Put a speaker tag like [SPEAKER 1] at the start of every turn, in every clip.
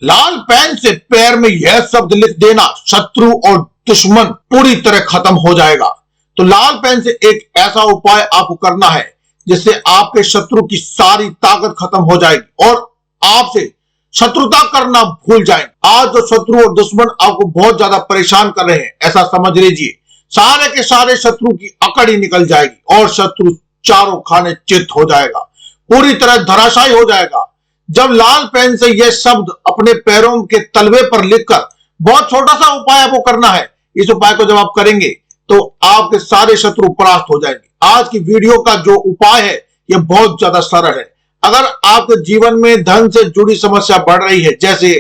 [SPEAKER 1] लाल pen से पैर में यह शब्द लिख देना, शत्रु और दुश्मन पूरी तरह खत्म हो जाएगा। तो लाल पेन से एक ऐसा उपाय आपको करना है जिससे आपके शत्रु की सारी ताकत खत्म हो जाएगी और आपसे शत्रुता करना भूल जाएंगे। आज जो शत्रु और दुश्मन आपको बहुत ज्यादा परेशान कर रहे हैं, ऐसा समझ लीजिए सारे के सारे शत्रु की अकड़ ही निकल जाएगी और शत्रु चारों खाने चित हो जाएगा, पूरी तरह धराशायी हो जाएगा। जब लाल पेन से यह शब्द अपने पैरों के तलवे पर लिखकर, बहुत छोटा सा उपाय आपको करना है, इस उपाय को जब आप करेंगे तो आपके सारे शत्रु परास्त हो जाएंगे। आज की वीडियो का जो उपाय है यह बहुत ज्यादा सरल है। अगर आपके जीवन में धन से जुड़ी समस्या बढ़ रही है, जैसे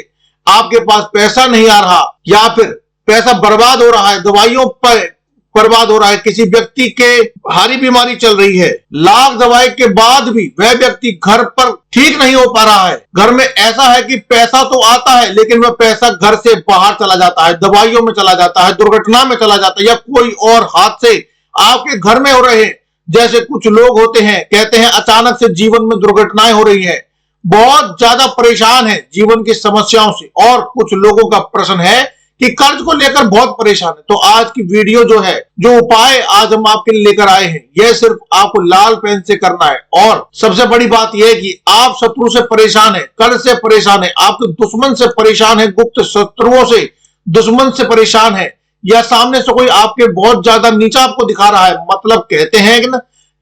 [SPEAKER 1] आपके पास पैसा नहीं आ रहा या फिर पैसा बर्बाद हो रहा है, दवाइयों पर बर्बाद हो रहा है, किसी व्यक्ति के भारी बीमारी चल रही है, लाख दवाई के बाद भी वह व्यक्ति घर पर ठीक नहीं हो पा रहा है, घर में ऐसा है कि पैसा तो आता है लेकिन वह पैसा घर से बाहर चला जाता है, दवाइयों में चला जाता है, दुर्घटना में चला जाता है या कोई और हादसे आपके घर में हो रहे हैं। जैसे कुछ लोग होते हैं, कहते हैं अचानक से जीवन में दुर्घटनाएं हो रही है, बहुत ज्यादा परेशान है जीवन की समस्याओं से, और कुछ लोगों का प्रश्न है कि कर्ज को लेकर बहुत परेशान है। तो आज की वीडियो जो है, जो उपाय आज हम आपके लिए लेकर आए हैं, यह सिर्फ आपको लाल पेन से करना है। और सबसे बड़ी बात यह है कि आप शत्रु से परेशान है, कर्ज से परेशान है, आपके दुश्मन से परेशान है, गुप्त शत्रुओं से, दुश्मन से परेशान है, या सामने से कोई आपके बहुत ज्यादा नीचा आपको दिखा रहा है। मतलब कहते हैं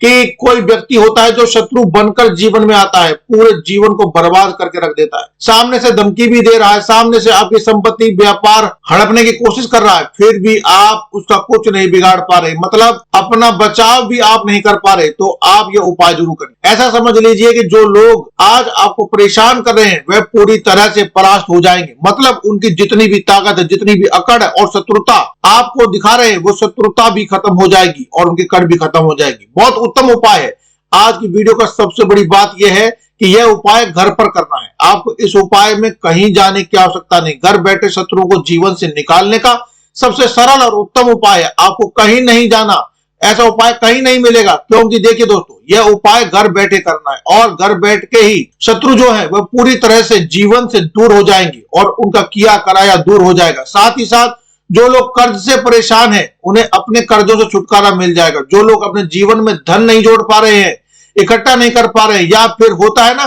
[SPEAKER 1] कि कोई व्यक्ति होता है जो शत्रु बनकर जीवन में आता है, पूरे जीवन को बर्बाद करके रख देता है, सामने से धमकी भी दे रहा है, सामने से आपकी संपत्ति व्यापार हड़पने की कोशिश कर रहा है, फिर भी आप उसका कुछ नहीं बिगाड़ पा रहे, मतलब अपना बचाव भी आप नहीं कर पा रहे। तो आप ये उपाय जरूर करें। ऐसा समझ लीजिए कि जो लोग आज आपको परेशान कर रहे हैं वह पूरी तरह से परास्त हो जाएंगे, मतलब उनकी जितनी भी ताकत है, जितनी भी अकड़ है और शत्रुता आपको दिखा रहे हैं, वो शत्रुता भी खत्म हो जाएगी और उनकी कड़ भी खत्म हो जाएगी। बहुत उत्तम उपाय है। आज की वीडियो का सबसे बड़ी बात यह है कि यह उपाय घर पर करना है। आपको इस उपाय में कहीं जाने की आवश्यकता नहीं, घर बैठे शत्रुओं को जीवन से निकालने का सबसे सरल और उत्तम उपाय है। आपको कहीं नहीं जाना, ऐसा उपाय कहीं नहीं मिलेगा, क्योंकि देखिए दोस्तों, यह उपाय घर बैठे करना है और घर बैठ के ही शत्रु जो है वह पूरी तरह से जीवन से दूर हो जाएंगे और उनका किया कराया दूर हो जाएगा। साथ ही साथ जो लोग कर्ज से परेशान हैं उन्हें अपने कर्जों से छुटकारा मिल जाएगा। जो लोग अपने जीवन में धन नहीं जोड़ पा रहे हैं, इकट्ठा नहीं कर पा रहे हैं, या फिर होता है ना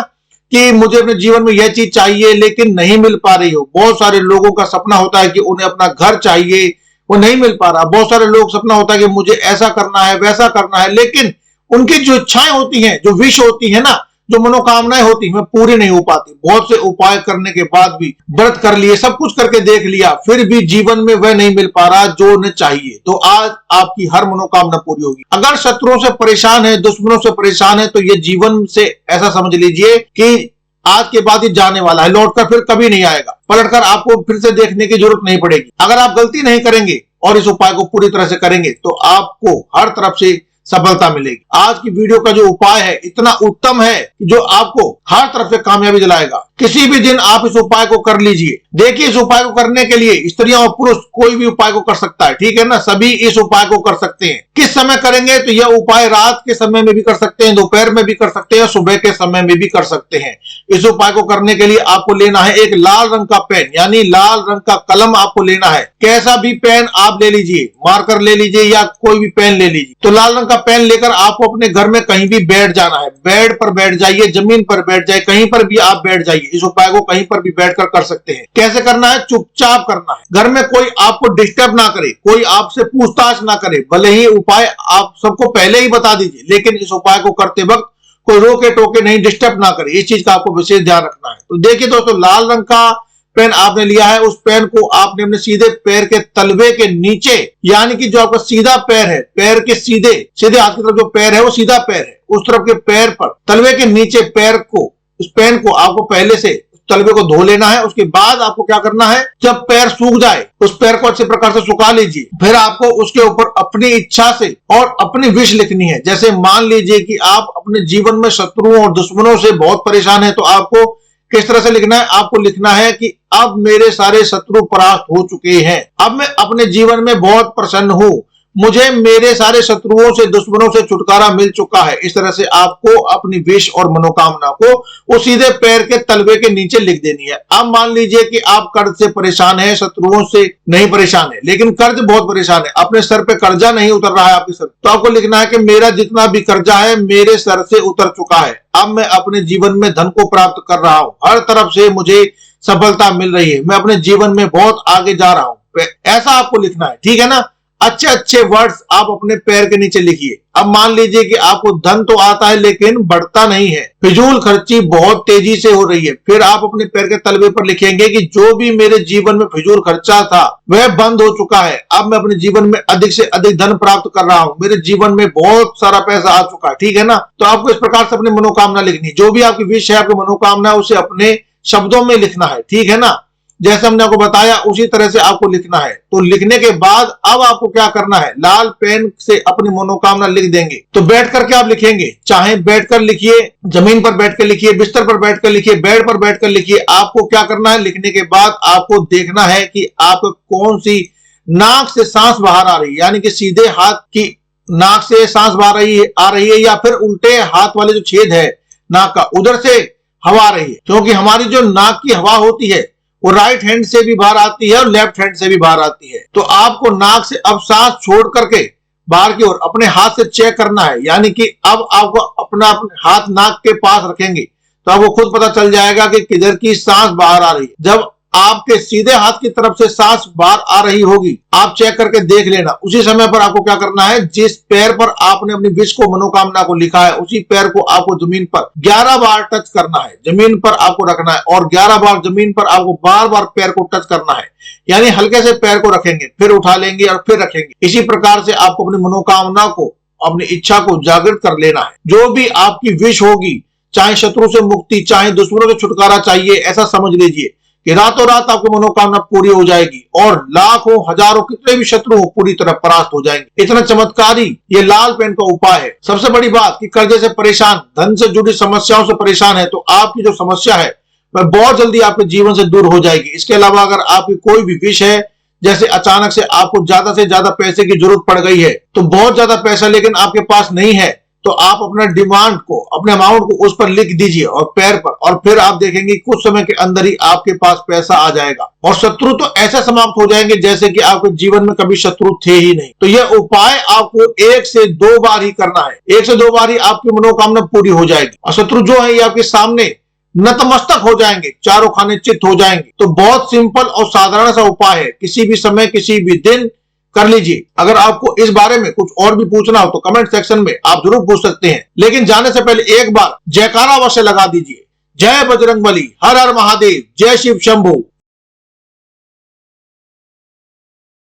[SPEAKER 1] कि मुझे अपने जीवन में यह चीज चाहिए लेकिन नहीं मिल पा रही हो, बहुत सारे लोगों का सपना होता है कि उन्हें अपना घर चाहिए, वो नहीं मिल पा रहा। बहुत सारे लोग सपना होता है कि मुझे ऐसा करना है, वैसा करना है, लेकिन उनकी जो इच्छाएं होती हैं, जो विश होती है ना, जो मनोकामनाएं होती हैं, पूरी नहीं हो पाती। बहुत से उपाय करने के बाद भी, व्रत कर लिए, सब कुछ करके देख लिया, फिर भी जीवन में वह नहीं मिल पा रहा जो उन्हें चाहिए। तो आज आपकी हर मनोकामना पूरी होगी। अगर शत्रुओं से परेशान है, दुश्मनों से परेशान है, तो ये जीवन से ऐसा समझ लीजिए कि आज के बाद ही जाने वाला है, लौटकर फिर कभी नहीं आएगा, पलटकर आपको फिर से देखने की जरूरत नहीं पड़ेगी। अगर आप गलती नहीं करेंगे और इस उपाय को पूरी तरह से करेंगे तो आपको हर तरफ से सफलता मिलेगी। आज की वीडियो का जो उपाय है इतना उत्तम है कि जो आपको हर तरफ से कामयाबी दिलाएगा। किसी भी दिन आप इस उपाय को कर लीजिए। देखिए, इस उपाय को करने के लिए स्त्रियां और पुरुष कोई भी उपाय को कर सकता है, ठीक है ना, सभी इस उपाय को कर सकते हैं। किस समय करेंगे तो यह उपाय रात के समय में भी कर सकते हैं, दोपहर में भी कर सकते हैं, सुबह के समय में भी कर सकते हैं। इस उपाय को करने के लिए आपको लेना है एक लाल रंग का पेन, यानी लाल रंग का कलम आपको लेना है। कैसा भी पेन आप ले लीजिए, मार्कर ले लीजिए या कोई भी पेन ले लीजिए। तो लाल रंग का पेन लेकर आपको अपने घर में कहीं भी बैठ जाना है, बेड पर बैठ जाइए, जमीन पर बैठ जाइए, कहीं पर भी आप बैठ जाइए। इस उपाय को कहीं पर भी बैठकर कर सकते हैं। कैसे करना है? चुपचाप करना है, घर में कोई आपको डिस्टर्ब ना करे, कोई आपसे पूछताछ ना करे। भले ही उपाय आप सबको पहले ही बता दीजिए, लेकिन इस उपाय को करते वक्त कोई रोके टोके नहीं, डिस्टर्ब ना करे, इस चीज का आपको विशेष ध्यान रखना है। तो देखिए दोस्तों, लाल रंग का पेन आपने लिया है, उस पेन को आपने अपने सीधे पैर के तलवे के नीचे, यानी कि जो आपका सीधा पैर है, पैर के सीधे हाथ की तरफ जो पैर है वो सीधा पैर है, उस तरफ के पैर पर तलवे के नीचे पैर को, उस पेन को आपको पहले से तलवे को धो लेना है। उसके बाद आपको क्या करना है, जब पैर सूख जाए उस पैर को अच्छे प्रकार से सुखा लीजिए। फिर आपको उसके ऊपर अपनी इच्छा से और अपनी विश लिखनी है। जैसे मान लीजिए कि आप अपने जीवन में शत्रुओं और दुश्मनों से बहुत परेशान है, तो आपको किस तरह से लिखना है? आपको लिखना है कि अब मेरे सारे शत्रु परास्त हो चुके हैं, अब मैं अपने जीवन में बहुत प्रसन्न हूं, मुझे मेरे सारे शत्रुओं से, दुश्मनों से छुटकारा मिल चुका है। इस तरह से आपको अपनी विश और मनोकामना को वो सीधे पैर के तलवे के नीचे लिख देनी है। अब मान लीजिए कि आप कर्ज से परेशान हैं, शत्रुओं से नहीं परेशान है, लेकिन कर्ज बहुत परेशान है, अपने सर पे कर्जा नहीं उतर रहा है आपके सर, तो आपको लिखना है कि मेरा जितना भी कर्जा है मेरे सर से उतर चुका है। अब मैं अपने जीवन में धन को प्राप्त कर रहा हूं, हर तरफ से मुझे सफलता मिल रही है, मैं अपने जीवन में बहुत आगे जा रहा हूं। ऐसा आपको लिखना है, ठीक है ना। अच्छे अच्छे वर्ड्स आप अपने पैर के नीचे लिखिए। अब मान लीजिए कि आपको धन तो आता है लेकिन बढ़ता नहीं है, फिजूल खर्ची बहुत तेजी से हो रही है, फिर आप अपने पैर के तलवे पर लिखेंगे कि जो भी मेरे जीवन में फिजूल खर्चा था वह बंद हो चुका है। अब मैं अपने जीवन में अधिक से अधिक धन प्राप्त कर रहा हूँ, मेरे जीवन में बहुत सारा पैसा आ चुका है, ठीक है ना। तो आपको इस प्रकार से अपनी मनोकामना लिखनी, जो भी आपकी विश है, आपकी मनोकामना, उसे अपने शब्दों में लिखना है, ठीक है ना। जैसे हमने आपको बताया उसी तरह से आपको लिखना है। तो लिखने के बाद अब आपको क्या करना है, लाल पेन से अपनी मनोकामना लिख देंगे। तो बैठ करके आप लिखेंगे, चाहे बैठकर लिखिए, जमीन पर बैठकर लिखिए, बिस्तर पर बैठकर लिखिए, बेड पर बैठकर लिखिए। आपको क्या करना है, लिखने के बाद आपको देखना है कि आप कौन सी नाक से सांस बाहर आ रही है, यानी कि सीधे हाथ की नाक से सांस बाहर आ रही है या फिर उल्टे हाथ वाले जो छेद है नाक का, उधर से हवा आ रही है। क्योंकि हमारी जो नाक की हवा होती है वो राइट हैंड से भी बाहर आती है और लेफ्ट हैंड से भी बाहर आती है। तो आपको नाक से अब सांस छोड़ करके बाहर की ओर अपने हाथ से चेक करना है, यानी कि अब आपको अपना हाथ नाक के पास रखेंगे तो आपको खुद पता चल जाएगा कि किधर की सांस बाहर आ रही है। जब आपके सीधे हाथ की तरफ से सांस बाहर आ रही होगी, आप चेक करके देख लेना। उसी समय पर आपको क्या करना है, जिस पैर पर आपने अपनी विश को, मनोकामना को लिखा है, उसी पैर को आपको जमीन पर 11 बार टच करना है, जमीन पर आपको रखना है और 11 बार जमीन पर आपको बार बार पैर को टच करना है। यानी हल्के से पैर को रखेंगे, फिर उठा लेंगे और फिर रखेंगे। इसी प्रकार से आपको अपनी मनोकामना को, अपनी इच्छा को जागृत कर लेना है। जो भी आपकी विश होगी, चाहे शत्रु से मुक्ति, चाहे दुश्मनों से छुटकारा चाहिए, ऐसा समझ लीजिए कि रातों रात आपकी मनोकामना पूरी हो जाएगी और लाखों हजारों कितने भी शत्रु हो पूरी तरह परास्त हो जाएंगे। इतना चमत्कारी ये लाल पेन का उपाय है। सबसे बड़ी बात कि कर्जे से परेशान, धन से जुड़ी समस्याओं से परेशान है, तो आपकी जो समस्या है वह बहुत जल्दी आपके जीवन से दूर हो जाएगी। इसके अलावा अगर आपकी कोई भी विश है, जैसे अचानक से आपको ज्यादा से ज्यादा पैसे की जरूरत पड़ गई है, तो बहुत ज्यादा पैसा लेकिन आपके पास नहीं है, तो आप अपना डिमांड को, अपने अमाउंट को उस पर लिख दीजिए और पैर पर, और फिर आप देखेंगे कुछ समय के अंदर ही आपके पास पैसा आ जाएगा और शत्रु तो ऐसे समाप्त हो जाएंगे जैसे कि आपके जीवन में कभी शत्रु थे ही नहीं। तो यह उपाय आपको 1 से 2 बार ही करना है, 1 से 2 बार ही आपकी मनोकामना पूरी हो जाएगी और शत्रु जो है ये आपके सामने नतमस्तक हो जाएंगे, चारों खाने चित हो जाएंगे। तो बहुत सिंपल और साधारण सा उपाय है, किसी भी समय किसी भी दिन कर लीजिए। अगर आपको इस बारे में कुछ और भी पूछना हो तो कमेंट सेक्शन में आप जरूर पूछ सकते हैं, लेकिन जाने से पहले एक बार जयकारा अवश्य लगा दीजिए। जय बजरंगबली, हर हर महादेव, जय शिव शंभू।